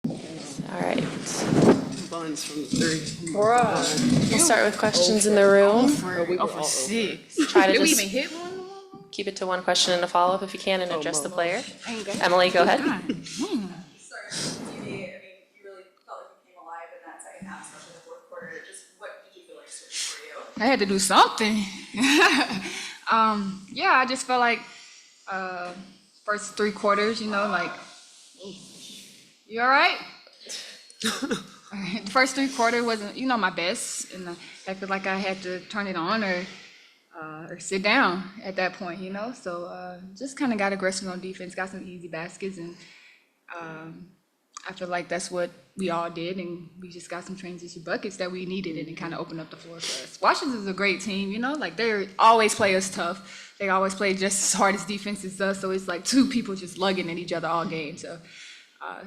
All right. Buns from 3. We'll start with questions in the room. For 6. Try to Did we just even hit one? keep it to one question and a follow-up if you can and address the player. Ain't good. Emily, go ahead. Sorry, TV, you really felt like you came alive in that second half, especially the fourth quarter. Just what did you feel like switched for you? I had to do something. Yeah, I just felt like first 3 quarters, like, you all right? The first 3 quarters wasn't, my best, and I feel like I had to turn it on or sit down at that point, So just kind of got aggressive on defense, got some easy baskets, and I feel like that's what we all did, and we just got some transition buckets that we needed, and it kind of opened up the floor for us. Washington's a great team, like they always play us tough. They always play just as hard as defense as us, so it's like 2 people just lugging at each other all game. So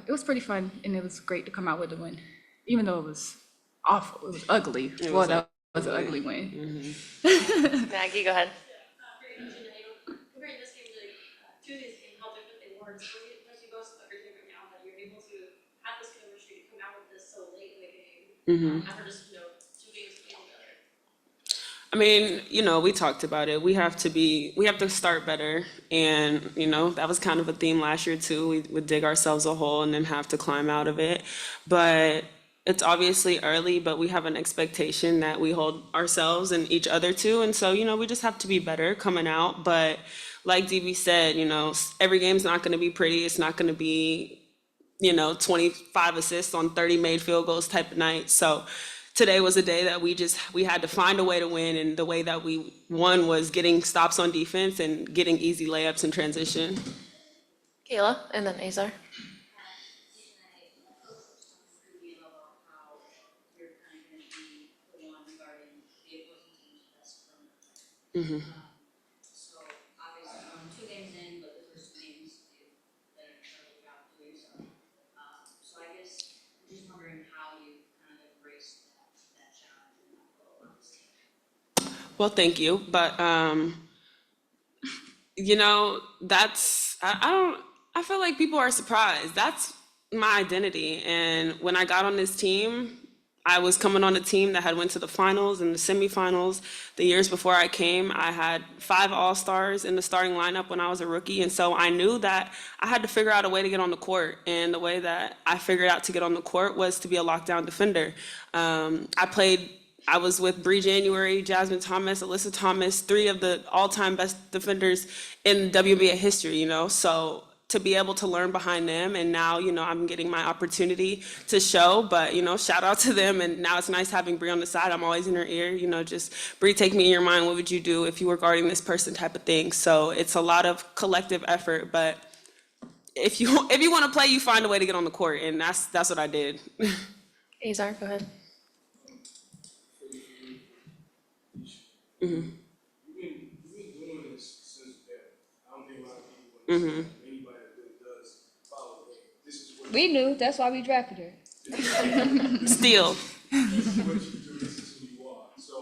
it was pretty fun, and it was great to come out with the win, even though it was awful. It was ugly. That was an ugly win. Maggie, go ahead. Comparing this game to Tuesday's game, how different they were. So what you both agree right now that you're able to have this chemistry to come out with this so late in the game after just 2 games playing together? I mean, we talked about it. We have to start better. And, that was kind of a theme last year too. We would dig ourselves a hole and then have to climb out of it. But it's obviously early, but we have an expectation that we hold ourselves and each other to. And so, we just have to be better coming out. But like DB said, every game's not going to be pretty. It's not going to be, 25 assists on 30 made field goals type of night. So today was a day that we had to find a way to win. And the way that we won was getting stops on defense and getting easy layups in transition. Kayla, and then Azar. So obviously 2 games in, but the first 2 games you've done an incredible job for yourself. So I guess I'm just wondering how you kind of embraced that challenge and that goal on this team. Well, thank you. But, I feel like people are surprised. That's my identity. And when I got on this team, I was coming on a team that had went to the finals and the semifinals. The years before I came, I had 5 All-Stars in the starting lineup when I was a rookie. And so I knew that I had to figure out a way to get on the court. And the way that I figured out to get on the court was to be a lockdown defender. I was with Bree January, Jasmine Thomas, Alyssa Thomas, 3 of the all-time best defenders in WNBA history, So to be able to learn behind them, and now, I'm getting my opportunity to show, but, shout out to them, and now it's nice having Bree on the side. I'm always in her ear, just, Bree, take me in your mind, what would you do if you were guarding this person type of thing. So it's a lot of collective effort, but if you want to play, you find a way to get on the court, and that's what I did. Azar, go ahead. You've been doing this since then. I don't think a lot of people understand. Anybody that really does follow it. This is what We knew, that's why we drafted her. Still. this is what you do. This is who you are. So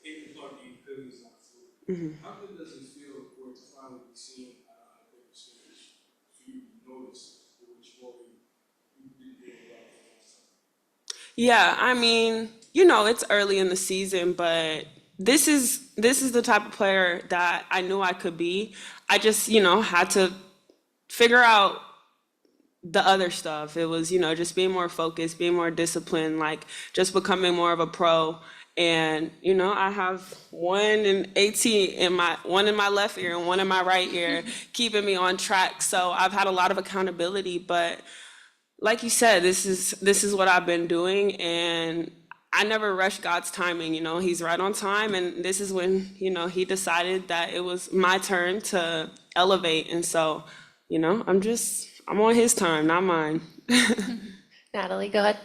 Caitlin Clark being good is not true. How good does it feel for it to finally be seen at a stage for you to notice which role you did well last time? Yeah, I mean, it's early in the season, but this is the type of player that I knew I could be. I just, had to figure out the other stuff. It was, just being more focused, being more disciplined, like just becoming more of a pro. And, I have 1 and 18 one in my left ear and 1 in my right ear, keeping me on track. So I've had a lot of accountability, but like you said, this is what I've been doing, and I never rush God's timing. He's right on time, and this is when, he decided that it was my turn to elevate. And so, I'm on his time, not mine. Natalie, go ahead.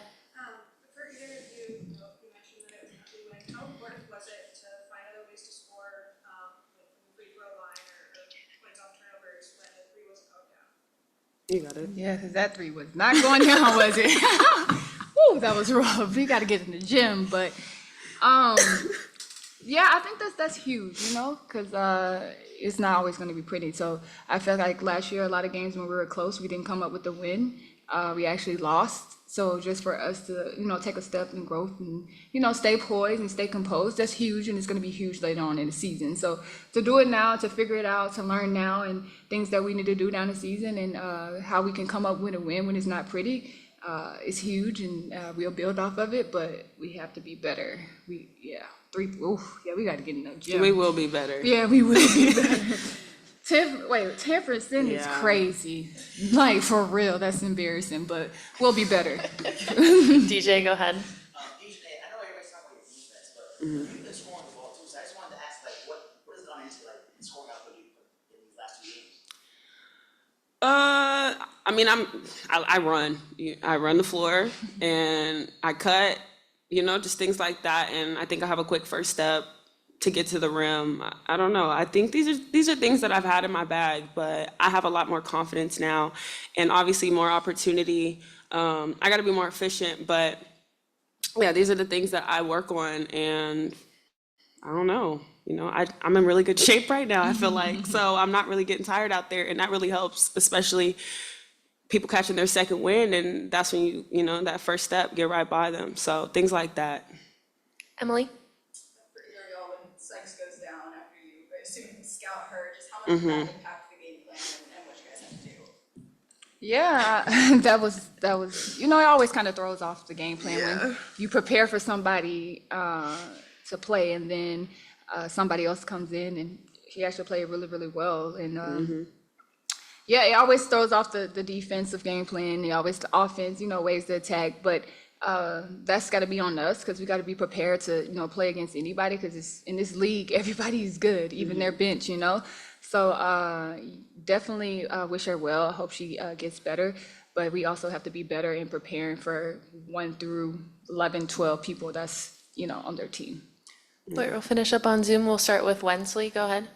For either of you, you mentioned that it was an ugly win. How important was it to find other ways to score from the free throw line or points off turnovers when the 3 wasn't going down? You got it. Yeah, because that 3 was not going down, was it? Woo, that was rough. We got to get in the gym, but yeah, I think that's huge, because it's not always going to be pretty. So I felt like last year, a lot of games when we were close, we didn't come up with the win. we actually lost. So just for us to, take a step in growth and, stay poised and stay composed, that's huge, and it's going to be huge later on in the season. So to do it now, to figure it out, to learn now, and things that we need to do down the season, and how we can come up with a win when it's not pretty, is huge, and we'll build off of it. But we have to be better. We got to get in the gym. We will be better. Yeah, we will be better. 10% is Yeah. crazy. Like, for real, that's embarrassing, but we'll be better. DJ, go ahead. Dijonai, I know everybody's talking about your defense, but you've been scoring the ball too, so I just wanted to ask, like, what has gone into, like, scoring output in these last 2 games? I mean, I run. I run the floor and I cut, just things like that. And I think I have a quick first step to get to the rim. I don't know. I think these are things that I've had in my bag, but I have a lot more confidence now, and obviously more opportunity. I got to be more efficient, but yeah, these are the things that I work on, and I don't know. I'm in really good shape right now, I feel like. So I'm not really getting tired out there, and that really helps, especially people catching their second win, and that's when that first step, get right by them. So things like that. Emily? Uriel, when Sykes goes down after you, I assume scout her, just how much does that impact the game plan and what you guys have to do? Yeah, that was, it always kind of throws off the game plan when you prepare for somebody to play, and then somebody else comes in and he actually played really, really well. And yeah, it always throws off the defensive game plan. It always the offense, ways to attack. But that's got to be on us, because we got to be prepared to, play against anybody, because in this league, everybody's good, even their bench, So definitely wish her well. I hope she gets better. But we also have to be better in preparing for 1 through 11, 12 people that's, on their team. All right, we'll finish up on Zoom. We'll start with Wensley. Go ahead.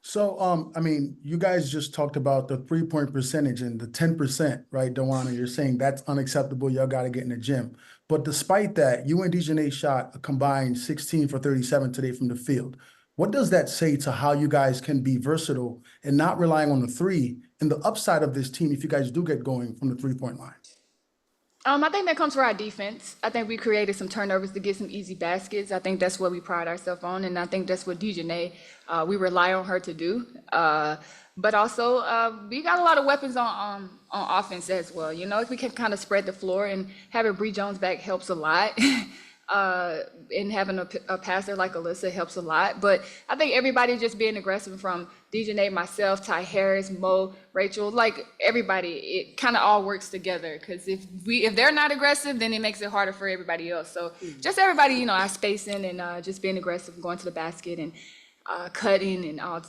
So, I mean, you guys just talked about the 3-point percentage and the 10%, right, DeWanna? You're saying that's unacceptable. Y'all got to get in the gym. But despite that, you and Dijonai shot a combined 16 for 37 today from the field. What does that say to how you guys can be versatile and not relying on the three, and the upside of this team if you guys do get going from the 3-point line? I think that comes from our defense. I think we created some turnovers to get some easy baskets. I think that's what we pride ourselves on, and I think that's what Dijonai, we rely on her to do. But also, we got a lot of weapons on offense as well. If we can kind of spread the floor, and having Bree Jones back helps a lot. And having a passer like Alyssa helps a lot. But I think everybody just being aggressive, from Dijonai, myself, Ty Harris, Mo, Rachel, like everybody, it kind of all works together. Because if they're not aggressive, then it makes it harder for everybody else. So just everybody, our spacing and just being aggressive, going to the basket and cutting and all,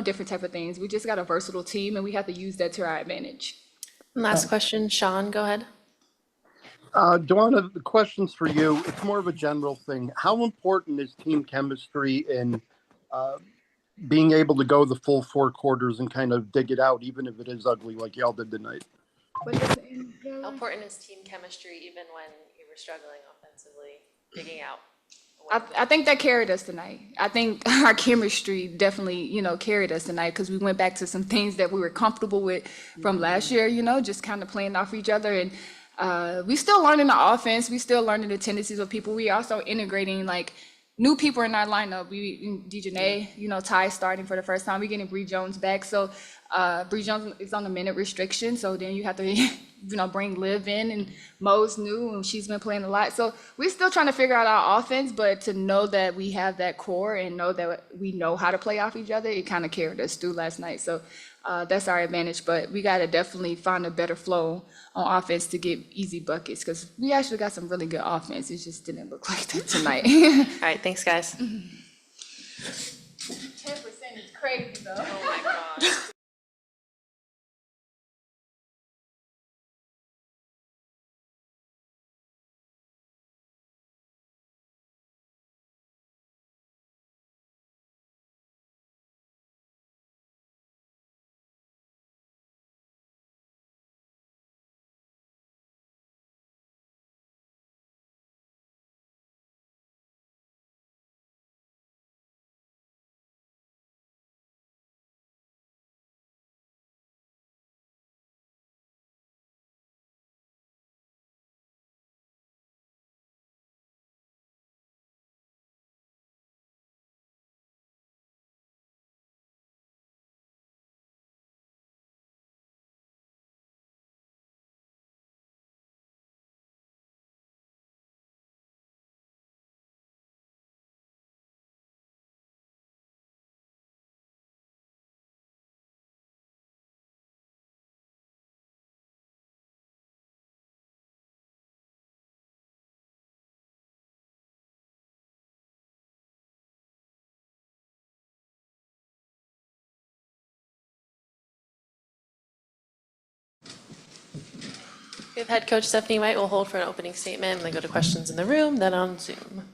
different type of things. We just got a versatile team, and we have to use that to our advantage. Last question, Sean, go ahead. DeWanna, the question's for you. It's more of a general thing. How important is team chemistry in being able to go the full 4 quarters and kind of dig it out, even if it is ugly like y'all did tonight? How important is team chemistry even when you were struggling offensively, digging out? I think that carried us tonight. I think our chemistry definitely, carried us tonight, because we went back to some things that we were comfortable with from last year, just kind of playing off each other. And we still learning the offense. We still learning the tendencies of people. We also integrating new people in our lineup. Dijonai, Ty starting for the first time. We getting Bree Jones back. So Bree Jones is on the minute restriction. So then you have to, bring Liv in, and Mo's new, and she's been playing a lot. So we're still trying to figure out our offense, but to know that we have that core and know that we know how to play off each other, it kind of carried us through last night. So that's our advantage, but we got to definitely find a better flow on offense to get easy buckets, because we actually got some really good offense. It just didn't look like that tonight. All right, thanks, guys. 10% is crazy, though. Oh my gosh. We have head coach Stephanie White will hold for an opening statement, and then go to questions in the room, then on Zoom.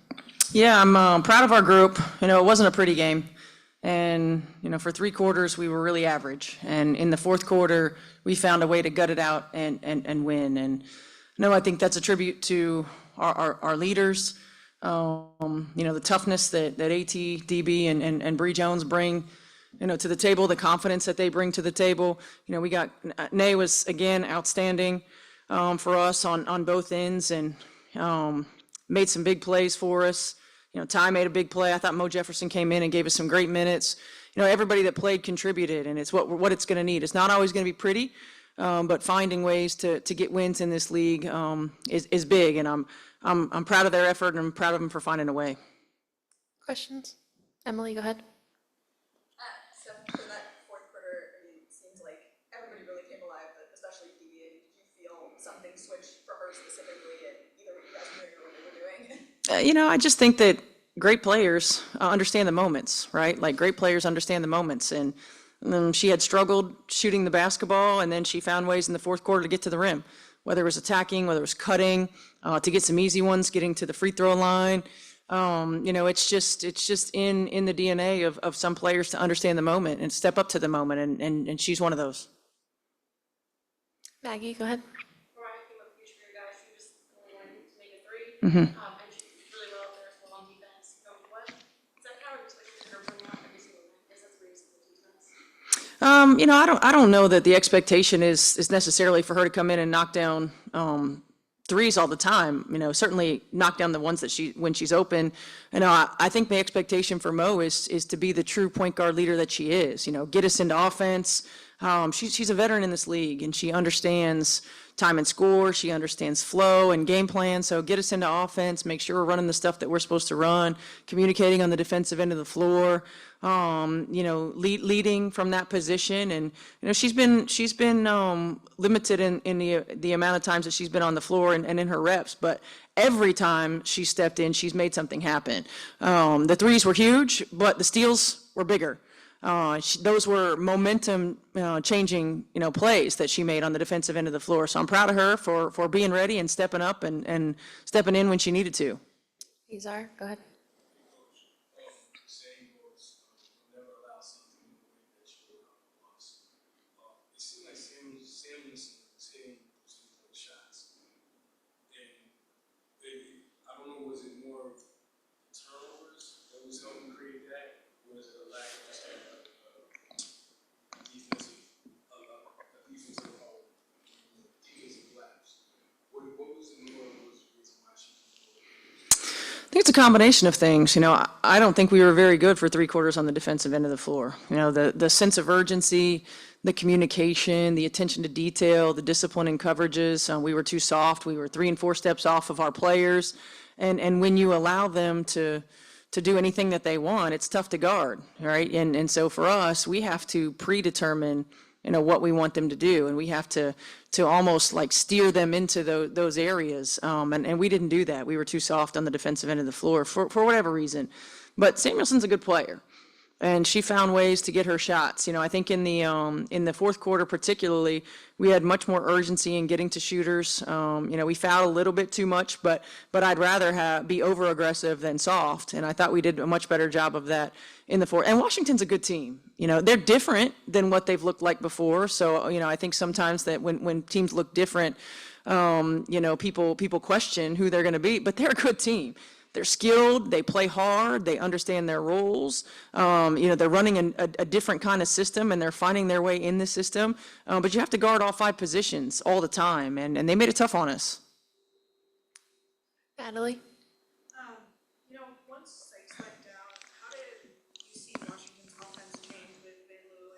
Yeah, I'm proud of our group. You know, it wasn't a pretty game. And, you know, for 3 quarters, we were really average. And in the 4th quarter, we found a way to gut it out and win. And no, I think that's a tribute to our leaders. You know, the toughness that AT, DB, and Bree Jones bring, you know, to the table, the confidence that they bring to the table. You know, we got, Nay was, again, outstanding for us on both ends and made some big plays for us. You know, Ty made a big play. I thought Mo Jefferson came in and gave us some great minutes. You know, everybody that played contributed, and it's what it's going to need. It's not always going to be pretty, but finding ways to get wins in this league is big, and I'm proud of their effort, and I'm proud of them for finding a way. Questions? Emily, go ahead. So for that 4th quarter, I mean, it seems like everybody really came alive, but especially DBA. Did you feel something switched for her specifically, and either what you guys were doing or what they were doing? You know, I just think that great players understand the moments, right? Like great players understand the moments. And she had struggled shooting the basketball, and then she found ways in the 4th quarter to get to the rim, whether it was attacking, whether it was cutting, to get some easy ones, getting to the free throw line. You know, it's just in the DNA of some players to understand the moment and step up to the moment. And she's one of those. Maggie, go ahead. Mariah came up huge for you guys. She was the only one to make a 3. Mhm. And she did really well up there as well on defense. So what is that kind of expected her bringing out every single night? Is that the reason for defense? You know, I don't know that the expectation is necessarily for her to come in and knock down threes all the time. You know, certainly knock down the ones that when she's open. You know, I think the expectation for Mo is to be the true point guard leader that she is. You know, get us into offense. She's a veteran in this league, and she understands time and score. She understands flow and game plan. So get us into offense, make sure we're running the stuff that we're supposed to run, communicating on the defensive end of the floor, you know, leading from that position. And, you know, she's been limited in the amount of times that she's been on the floor and in her reps. But every time she stepped in, she's made something happen. The threes were huge, but the steals were bigger. Those were momentum changing, you know, plays that she made on the defensive end of the floor. So I'm proud of her for being ready and stepping up and stepping in when she needed to. Izar, go ahead. I think it's a combination of things. You know, I don't think we were very good for 3 quarters on the defensive end of the floor. You know, the sense of urgency, the communication, the attention to detail, the discipline in coverages. We were too soft. We were 3 and 4 steps off of our players. And when you allow them to do anything that they want, it's tough to guard, right? And so for us, we have to predetermine, you know, what we want them to do, and we have to almost like steer them into those areas. And we didn't do that. We were too soft on the defensive end of the floor for whatever reason. But Samuelson's a good player, and she found ways to get her shots. You know, I think in the 4th quarter particularly, we had much more urgency in getting to shooters. You know, we fouled a little bit too much, but I'd rather be over aggressive than soft, and I thought we did a much better job of that in the 4th. And Washington's a good team. You know, they're different than what they've looked like before. So, you know, I think sometimes that when teams look different, you know, people question who they're going to be, but they're a good team. They're skilled, they play hard, they understand their roles. You know, they're running a different kind of system, and they're finding their way in the system. But you have to guard all 5 positions all the time, and they made it tough on us. Natalie? You know, once Sykes went down, how did you see Washington's offense change with Van Loo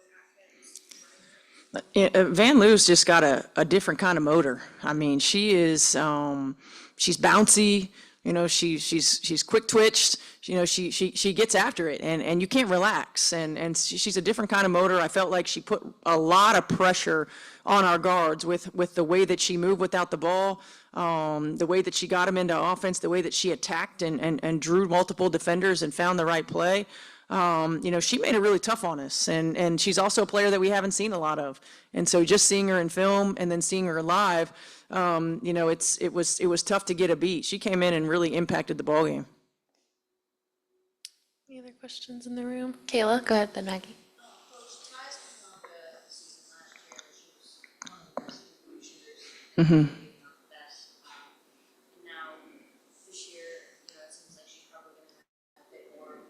and Atkins? Van Loo's just got a different kind of motor. I mean, she's bouncy. You know, she's quick twitched. You know, she gets after it, and you can't relax. And she's a different kind of motor. I felt like she put a lot of pressure on our guards with the way that she moved without the ball, the way that she got them into offense, the way that she attacked and drew multiple defenders and found the right play. She made it really tough on us. And she's also a player that we haven't seen a lot of. And so just seeing her in film and then seeing her live, it was tough to get a beat. She came in and really impacted the ballgame. Any other questions in the room? Kayla, go ahead, then Maggie. Coach, Ty's coming off a season last year where she was one of the best three-point shooters. Maybe not the best. And now, this year, it seems like she's probably going to have a bit more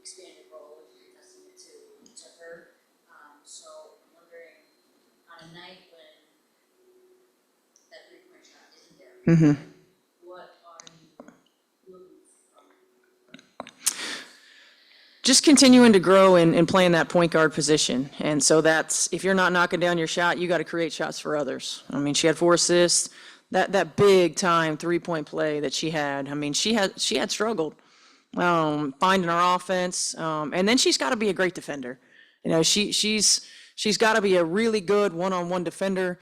expanded role, which is a testament to her. So I'm wondering, on a night when that three-point shot isn't there, what are you looking from? Just continuing to grow and play in that point guard position. And so that's, if you're not knocking down your shot, you got to create shots for others. I mean, she had 4 assists. That big time 3-point play that she had, I mean, she had struggled finding her offense. And then she's got to be a great defender. She's got to be a really good one-on-one defender.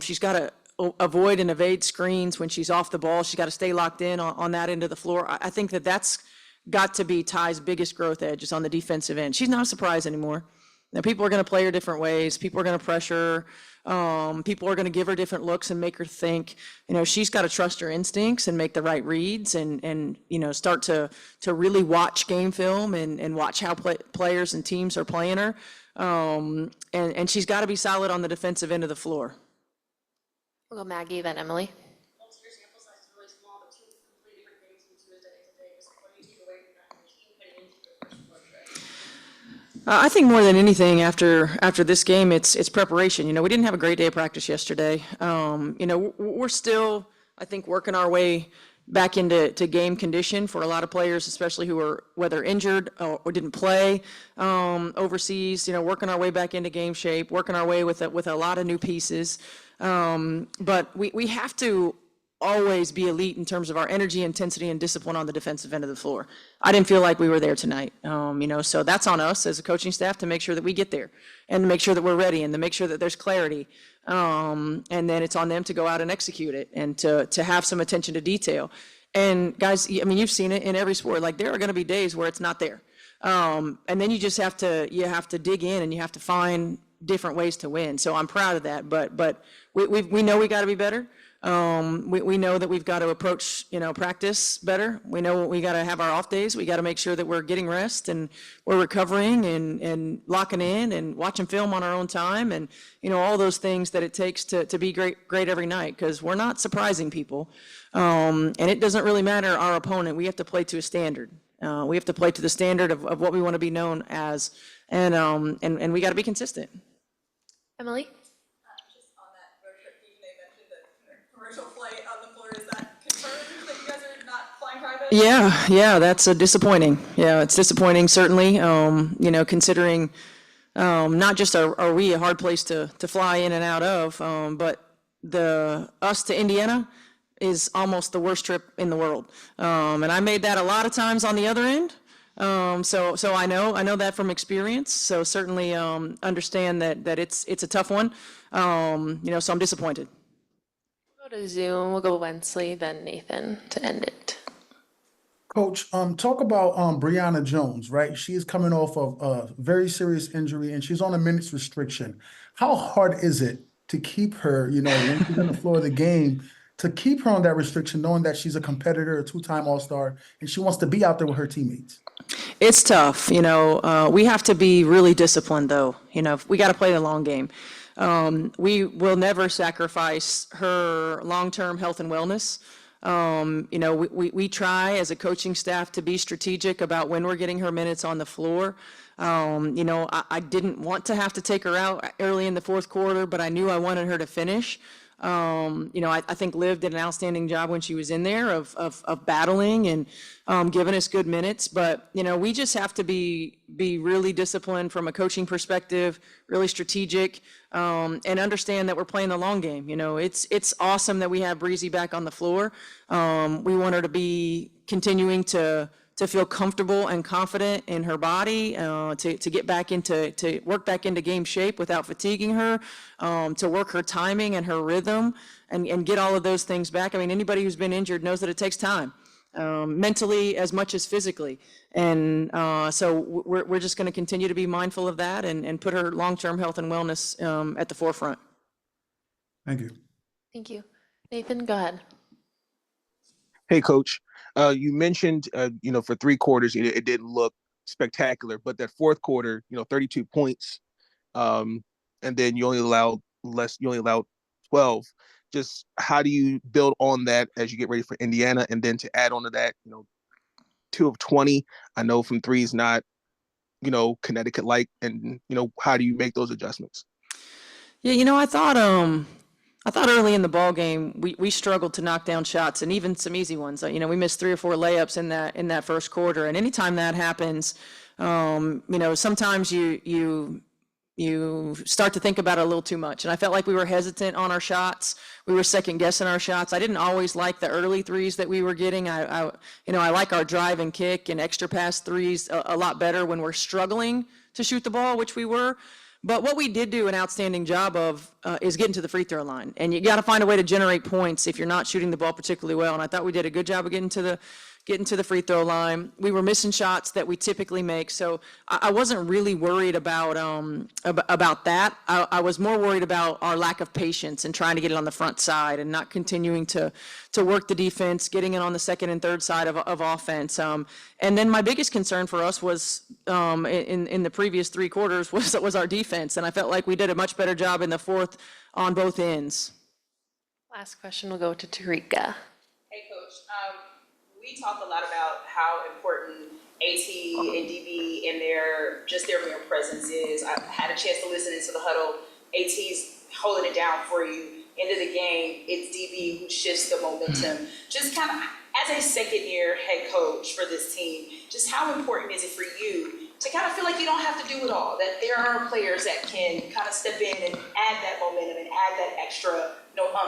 She's got to avoid and evade screens when she's off the ball. She's got to stay locked in on that end of the floor. I think that's got to be Ty's biggest growth edge is on the defensive end. She's not a surprise anymore. Now, people are going to play her different ways. People are going to pressure her. People are going to give her different looks and make her think. She's got to trust her instincts and make the right reads and start to really watch game film and watch how players and teams are playing her. And she's got to be solid on the defensive end of the floor. We'll go Maggie, then Emily. Also, your sample size is really small, but two completely different games from Tuesday to today. Just what do you take away from that team heading into the first quarter? I think more than anything after this game, it's preparation. We didn't have a great day of practice yesterday. We're still, I think, working our way back into game condition for a lot of players, especially who are whether injured or didn't play overseas. Working our way back into game shape, working our way with a lot of new pieces. But we have to always be elite in terms of our energy, intensity, and discipline on the defensive end of the floor. I didn't feel like we were there tonight, so that's on us as a coaching staff to make sure that we get there and to make sure that we're ready and to make sure that there's clarity. And then it's on them to go out and execute it and to have some attention to detail. And guys, I mean, you've seen it in every sport. Like there are going to be days where it's not there. And then you just have to dig in and you have to find different ways to win. So I'm proud of that, but we know we got to be better. We know that we've got to approach, practice better. We know we got to have our off days. We got to make sure that we're getting rest and we're recovering and locking in and watching film on our own time and, all those things that it takes to be great every night, because we're not surprising people. And it doesn't really matter our opponent. We have to play to a standard. We have to play to the standard of what we want to be known as. And we got to be consistent. Emily? Just on that road trip theme, they mentioned that commercial flight on the floor. Is that confirmed that you guys are not flying private? Yeah, that's disappointing. Yeah, it's disappointing, certainly, considering not just are we a hard place to fly in and out of, but us to Indiana is almost the worst trip in the world. And I made that a lot of times on the other end. So I know that from experience. So certainly understand that it's a tough one. So I'm disappointed. We'll go to Zoom. We'll go Wensley, then Nathan to end it. Coach, talk about Brianna Jones, right? She is coming off of a very serious injury and she's on a minutes restriction. How hard is it to keep her, when she's on the floor of the game, to keep her on that restriction, knowing that she's a competitor, a 2-time All-Star, and she wants to be out there with her teammates? It's tough. We have to be really disciplined, though. We got to play the long game. We will never sacrifice her long-term health and wellness. We try as a coaching staff to be strategic about when we're getting her minutes on the floor. I didn't want to have to take her out early in the fourth quarter, but I knew I wanted her to finish. I think Liv did an outstanding job when she was in there of battling and giving us good minutes. But, we just have to be really disciplined from a coaching perspective, really strategic, and understand that we're playing the long game. It's awesome that we have Breezy back on the floor. We want her to be continuing to feel comfortable and confident in her body, to get back to work back into game shape without fatiguing her, to work her timing and her rhythm and get all of those things back. I mean, anybody who's been injured knows that it takes time. mentally as much as physically. And so we're just going to continue to be mindful of that and put her long-term health and wellness at the forefront. Thank you. Thank you. Nathan, go ahead. Hey, Coach. You mentioned, for 3 quarters, it didn't look spectacular, but that fourth quarter, 32 points, and then you only allowed 12. Just how do you build on that as you get ready for Indiana, and then to add on to that, 2 of 20? I know from 3 is not, Connecticut-like, and how do you make those adjustments? Yeah, I thought early in the ball game we struggled to knock down shots, and even some easy ones. We missed 3 or 4 layups in that first quarter, and anytime that happens, sometimes you start to think about it a little too much. And I felt like we were hesitant on our shots. We were second guessing our shots. I didn't always like the early threes that we were getting. I like our drive and kick and extra pass threes a lot better when we're struggling to shoot the ball, which we were. But what we did do an outstanding job of is getting to the free throw line. And you got to find a way to generate points if you're not shooting the ball particularly well. And I thought we did a good job of getting to the free throw line. We were missing shots that we typically make. So I wasn't really worried about that. I was more worried about our lack of patience and trying to get it on the front side and not continuing to work the defense, getting it on the second and third side of offense. And then my biggest concern for us was in the previous 3 quarters was our defense. And I felt like we did a much better job in the fourth on both ends. Last question will go to Tarika. Hey, Coach. We talked a lot about how important AT and DB and their mere presence is. I had a chance to listen into the huddle. AT's holding it down for you. End of the game, it's DB who shifts the momentum. Just kind of, as a second-year head coach for this team, just how important is it for you to kind of feel like you don't have to do it all, that there are players that can kind of step in and add that momentum and add that extra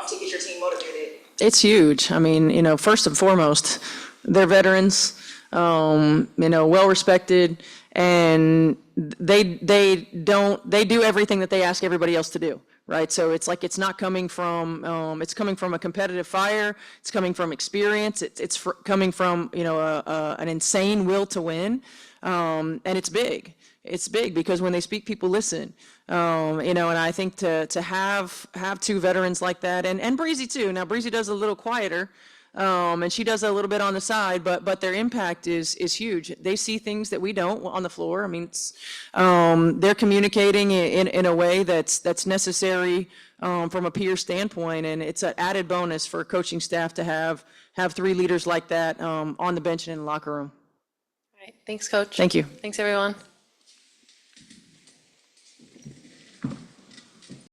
to get your team motivated? It's huge. I mean, first and foremost, they're veterans, well respected, and they do everything that they ask everybody else to do. Right, so it's like it's not coming from it's coming from a competitive fire. It's coming from experience. It's coming from an insane will to win, and it's big. It's big because when they speak, people listen. And I think to have 2 veterans like that, and Breezy too. Now Breezy does a little quieter, and she does a little bit on the side, but their impact is huge. They see things that we don't on the floor. I mean, they're communicating in a way that's necessary from a peer standpoint, and it's an added bonus for a coaching staff to have 3 leaders like that on the bench and in the locker room. All right, thanks, Coach. Thank you. Thanks, everyone.